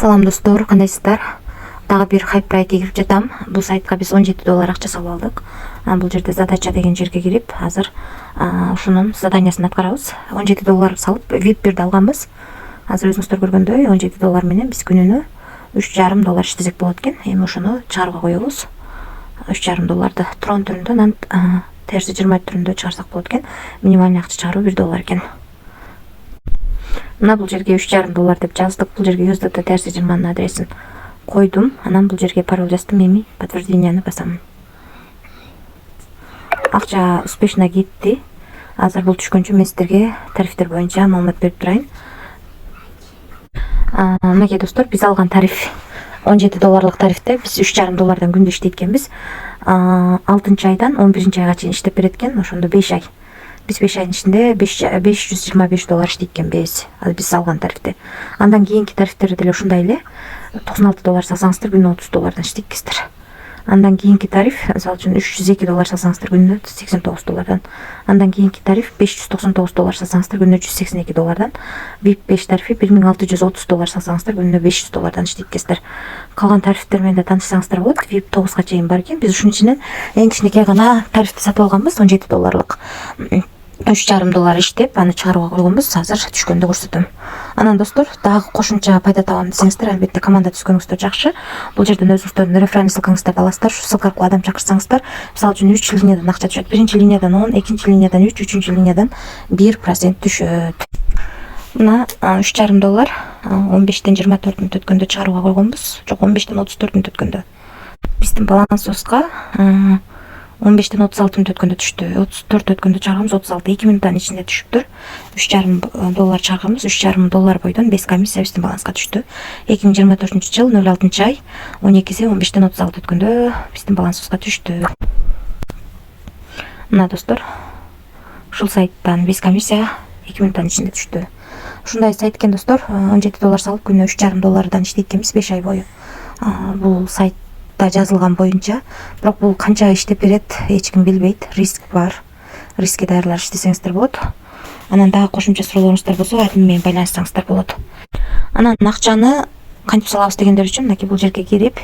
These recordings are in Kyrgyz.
Салам достор, кандайсыздар? Дагы бир хайп проектке кирип жатам. Бул сайтка биз 17 доллар акча салып алдык. Бул жерде задача деген жерге кирип, азыр ушунун заданиясын аткарабыз. 17 доллар салып, VIP бирди алганбыз. Азыр өзүңүздөр көргөндөй 17 доллар менен биз күнүнө 3,5 доллар иштесек болот экен. Эми ушуну чыгарууга коебуз. 3,5 долларды трон түрүндө, анан терси 20 түрүндө чыгарсак болот экен. Минимальный акча чыгаруу 1 доллар экен. Мына бул жерге 3,5 доллар деп жаздык. Бул жерге USDT терси 20 адресин койдум. Анан бул жерге пароль жаздым. Эми подтвержденияны басам. Акча успешно кетти. Азыр бул түшкөнчө мен сиздерге тарифтер боюнча маалымат берип турайын. Мынакей достор, биз алган тариф 17 долларлык тарифте биз 3,5 доллардан күндө иштейт экенбиз. 6-айдан 11-айга чейин иштеп берет экен. Ошондо 5 ай. Биз 5 айдын ичинде 525 доллар иштейт экенбиз. Биз алган тарифте. Андан кийинки тарифтер деле ушундай эле. 96 доллар салсаңыздар күнүнө 30 доллардан иштейт экенсиздер. Андан кийинки тариф, мисалы үчүн 302 доллар салсаңыздар күнүнө 89 доллардан. Андан кийинки тариф 599 доллар салсаңыздар күнүнө 182 доллардан. VIP 5 тарифи 1630 доллар салсаңыздар күнүнө 500 доллардан иштейт экенсиздер. Калган тарифтер менен да таанышсаңыздар болот. VIP 9га чейин бар экен. Биз ушунун ичинен эң кичинекей гана тарифти сатып алганбыз, 17 долларлык. 3,5 доллар иштеп, аны чыгарууга койгонбуз. Азыр түшкөндө көрсөтөм. Анан достор, дагы кошумча пайда табам десеңиздер, албетте команда түзгөнүңүздөр жакшы. Бул жерден өзүңүздөрдүн референс ссылкаңыздарды аласыздар. Ушу ссылка аркылуу адам чакырсаңыздар, мисалы үчүн 3 линиядан акча түшөт. Биринчи линиядан 10, экинчи линиядан 3, үчүнчү линиядан 1% түшөт. Мына 3,5 доллар 15-тен 24 мүнөт өткөндө чыгарууга койгонбуз. Жок, 15-тен 34 мүнөт өткөндө. Биздин балансыбызга 15-тен 36 мүнөт өткөндө түштү. 34 өткөндө чыгарганбыз, 36 2 мүнөттүн ичинде түшүптүр. 3,5 доллар чыгарганбыз, 3,5 доллар бойдон 5 комиссия биздин баланска түштү. 2024-жыл 06-ай 12-си 15-тен 36 өткөндө биздин балансыбызга түштү. Мына достор, ушул сайттан 5 комиссия 2 мүнөттүн ичинде түштү. Ушундай сайт экен достор, 17 доллар салып күнүнө 3,5 доллардан иштейт экенбиз 5 ай бою. Бул сайт жазылган боюнча, бирок бул канча иштеп берет эч ким билбейт. Риск бар. Рискке даярдалып иштесеңиздер болот. Анан дагы кошумча суроолоруңуздар болсо, админ менен байланышсаңыздар болот. Анан акчаны кантип салабыз дегендер үчүн мынакей бул жерге кирип,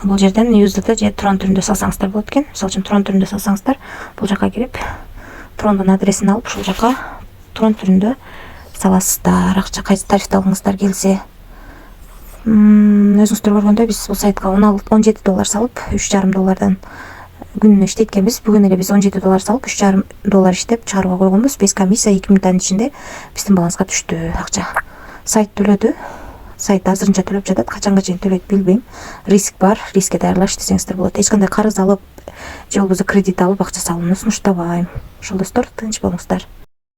бул жерден USDT же трон түрүндө салсаңыздар болот экен. Мисалы үчүн трон түрүндө салсаңыздар, бул жака кирип, трондун адресин алып, ушул жака трон түрүндө саласыздар. Акча кайсы тарифти алгыңыздар келсе. Өзүңүздөр көргөндөй биз бул сайтка 17 доллар салып 3,5 доллардан күнүнө иштейт экенбиз. Бүгүн эле биз 17 доллар салып 3,5 доллар иштеп чыгарууга койгонбуз. 5 комиссия 2 мүнөттүн ичинде биздин баланска түштү акча. Сайт төлөдү. Сайт азырынча төлөп жатат. Качанга чейин төлөйт билбейм. Риск бар. Рискке даярдалып иштесеңиздер болот. Эч кандай карыз алып же болбосо кредит алып акча салууну сунуштабайм. Ошол достор, тынч болуңуздар.